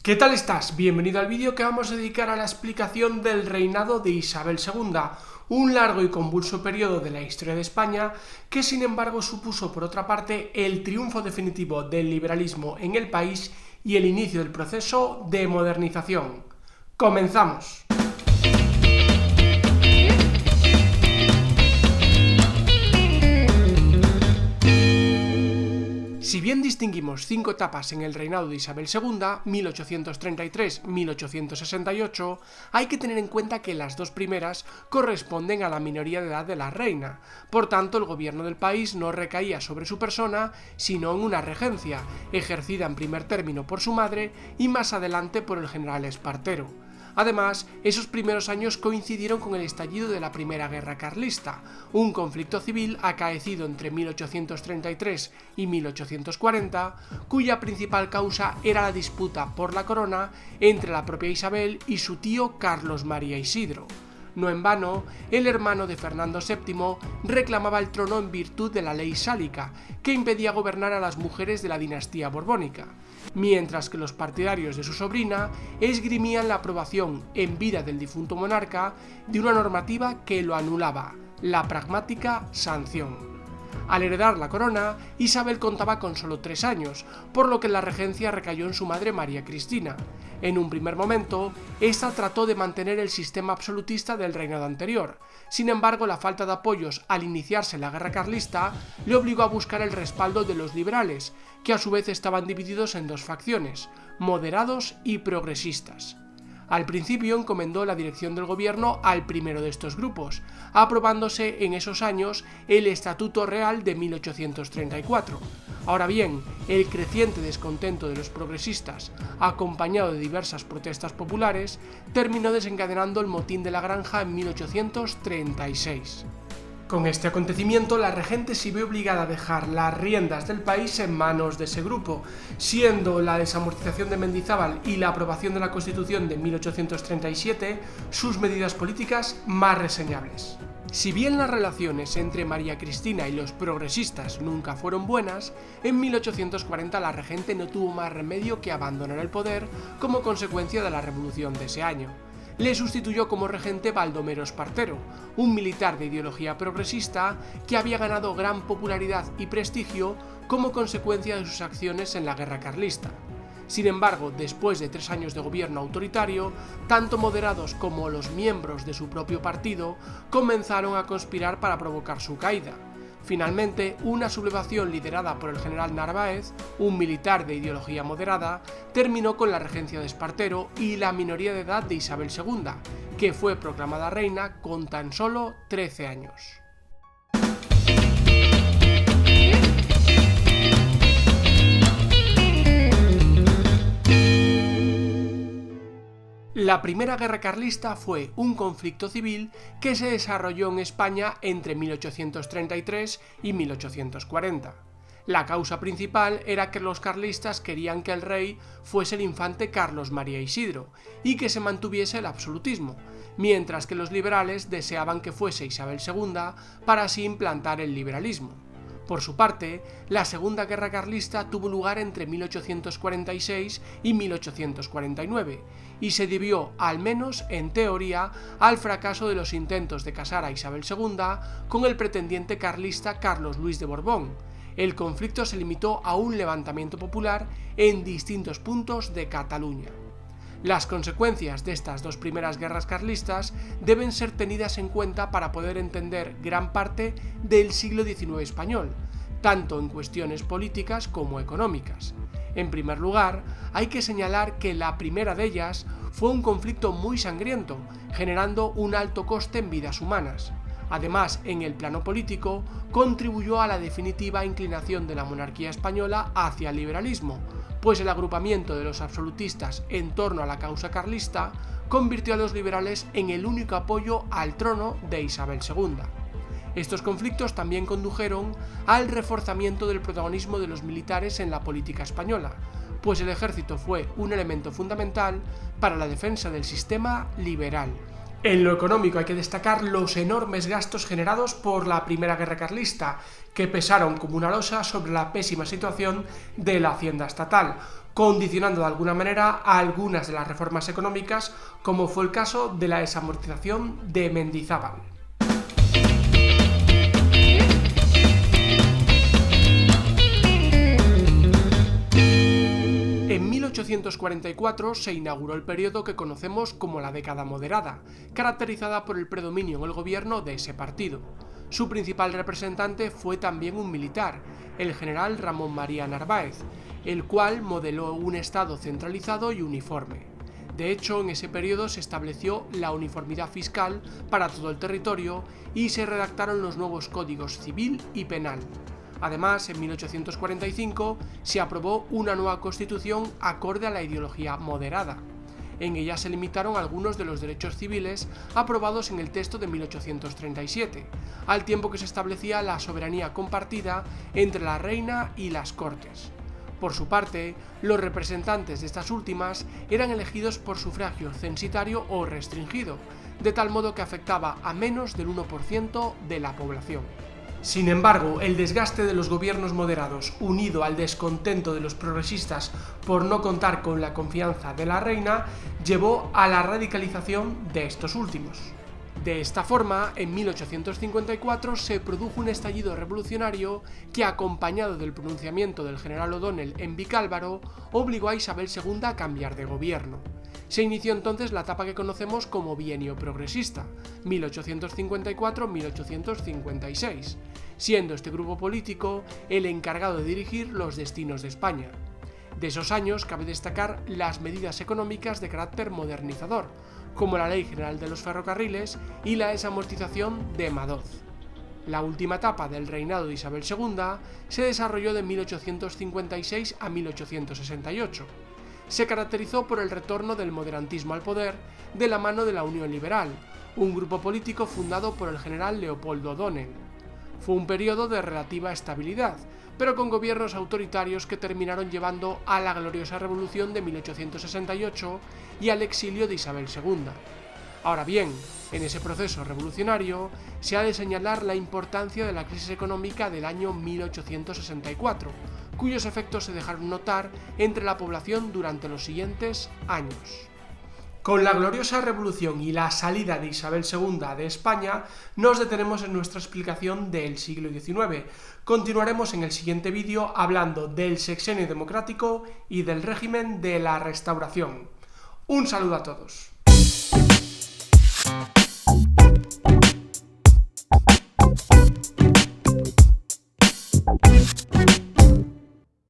¿Qué tal estás? Bienvenido al vídeo que vamos a dedicar a la explicación del reinado de Isabel II, un largo y convulso periodo de la historia de España que sin embargo supuso por otra parte el triunfo definitivo del liberalismo en el país y el inicio del proceso de modernización. ¡Comenzamos! Si bien distinguimos 5 etapas en el reinado de Isabel II, 1833-1868, hay que tener en cuenta que las dos primeras corresponden a la minoría de edad de la reina. Por tanto, el gobierno del país no recaía sobre su persona, sino en una regencia, ejercida en primer término por su madre y más adelante por el general Espartero. Además, esos primeros años coincidieron con el estallido de la Primera Guerra Carlista, un conflicto civil acaecido entre 1833 y 1840, cuya principal causa era la disputa por la corona entre la propia Isabel y su tío Carlos María Isidro. No en vano, el hermano de Fernando VII reclamaba el trono en virtud de la ley sálica, que impedía gobernar a las mujeres de la dinastía borbónica, mientras que los partidarios de su sobrina esgrimían la aprobación en vida del difunto monarca de una normativa que lo anulaba, la pragmática sanción. Al heredar la corona, Isabel contaba con solo 3 años, por lo que la regencia recayó en su madre María Cristina. En un primer momento, esta trató de mantener el sistema absolutista del reinado anterior. Sin embargo, la falta de apoyos al iniciarse la guerra carlista le obligó a buscar el respaldo de los liberales, que a su vez estaban divididos en dos facciones, moderados y progresistas. Al principio encomendó la dirección del gobierno al primero de estos grupos, aprobándose en esos años el Estatuto Real de 1834. Ahora bien, el creciente descontento de los progresistas, acompañado de diversas protestas populares, terminó desencadenando el motín de la Granja en 1836. Con este acontecimiento, la regente se vio obligada a dejar las riendas del país en manos de ese grupo, siendo la desamortización de Mendizábal y la aprobación de la Constitución de 1837 sus medidas políticas más reseñables. Si bien las relaciones entre María Cristina y los progresistas nunca fueron buenas, en 1840 la regente no tuvo más remedio que abandonar el poder como consecuencia de la revolución de ese año. Le sustituyó como regente Baldomero Espartero, un militar de ideología progresista que había ganado gran popularidad y prestigio como consecuencia de sus acciones en la guerra carlista. Sin embargo, después de 3 años de gobierno autoritario, tanto moderados como los miembros de su propio partido comenzaron a conspirar para provocar su caída. Finalmente, una sublevación liderada por el general Narváez, un militar de ideología moderada, terminó con la regencia de Espartero y la minoría de edad de Isabel II, que fue proclamada reina con tan solo 13 años. La Primera Guerra Carlista fue un conflicto civil que se desarrolló en España entre 1833 y 1840. La causa principal era que los carlistas querían que el rey fuese el infante Carlos María Isidro y que se mantuviese el absolutismo, mientras que los liberales deseaban que fuese Isabel II para así implantar el liberalismo. Por su parte, la Segunda Guerra Carlista tuvo lugar entre 1846 y 1849 y se debió, al menos en teoría, al fracaso de los intentos de casar a Isabel II con el pretendiente carlista Carlos Luis de Borbón. El conflicto se limitó a un levantamiento popular en distintos puntos de Cataluña. Las consecuencias de estas dos primeras guerras carlistas deben ser tenidas en cuenta para poder entender gran parte del siglo XIX español, tanto en cuestiones políticas como económicas. En primer lugar, hay que señalar que la primera de ellas fue un conflicto muy sangriento, generando un alto coste en vidas humanas. Además, en el plano político, contribuyó a la definitiva inclinación de la monarquía española hacia el liberalismo, pues el agrupamiento de los absolutistas en torno a la causa carlista convirtió a los liberales en el único apoyo al trono de Isabel II. Estos conflictos también condujeron al reforzamiento del protagonismo de los militares en la política española, pues el ejército fue un elemento fundamental para la defensa del sistema liberal. En lo económico hay que destacar los enormes gastos generados por la Primera Guerra Carlista, que pesaron como una losa sobre la pésima situación de la hacienda estatal, condicionando de alguna manera a algunas de las reformas económicas, como fue el caso de la desamortización de Mendizábal. En 1844 se inauguró el periodo que conocemos como la década moderada, caracterizada por el predominio en el gobierno de ese partido. Su principal representante fue también un militar, el general Ramón María Narváez, el cual modeló un Estado centralizado y uniforme. De hecho, en ese periodo se estableció la uniformidad fiscal para todo el territorio y se redactaron los nuevos códigos civil y penal. Además, en 1845 se aprobó una nueva constitución acorde a la ideología moderada. En ella se limitaron algunos de los derechos civiles aprobados en el texto de 1837, al tiempo que se establecía la soberanía compartida entre la reina y las Cortes. Por su parte, los representantes de estas últimas eran elegidos por sufragio censitario o restringido, de tal modo que afectaba a menos del 1% de la población. Sin embargo, el desgaste de los gobiernos moderados, unido al descontento de los progresistas por no contar con la confianza de la reina, llevó a la radicalización de estos últimos. De esta forma, en 1854 se produjo un estallido revolucionario que, acompañado del pronunciamiento del general O'Donnell en Vicálvaro, obligó a Isabel II a cambiar de gobierno. Se inició entonces la etapa que conocemos como bienio progresista, 1854-1856, siendo este grupo político el encargado de dirigir los destinos de España. De esos años cabe destacar las medidas económicas de carácter modernizador, como la Ley General de los Ferrocarriles y la desamortización de Madoz. La última etapa del reinado de Isabel II se desarrolló de 1856 a 1868. Se caracterizó por el retorno del moderantismo al poder de la mano de la Unión Liberal, un grupo político fundado por el general Leopoldo O'Donnell. Fue un periodo de relativa estabilidad, pero con gobiernos autoritarios que terminaron llevando a la gloriosa revolución de 1868 y al exilio de Isabel II. Ahora bien, en ese proceso revolucionario se ha de señalar la importancia de la crisis económica del año 1864, cuyos efectos se dejaron notar entre la población durante los siguientes años. Con la gloriosa revolución y la salida de Isabel II de España, nos detenemos en nuestra explicación del siglo XIX. Continuaremos en el siguiente vídeo hablando del sexenio democrático y del régimen de la Restauración. Un saludo a todos.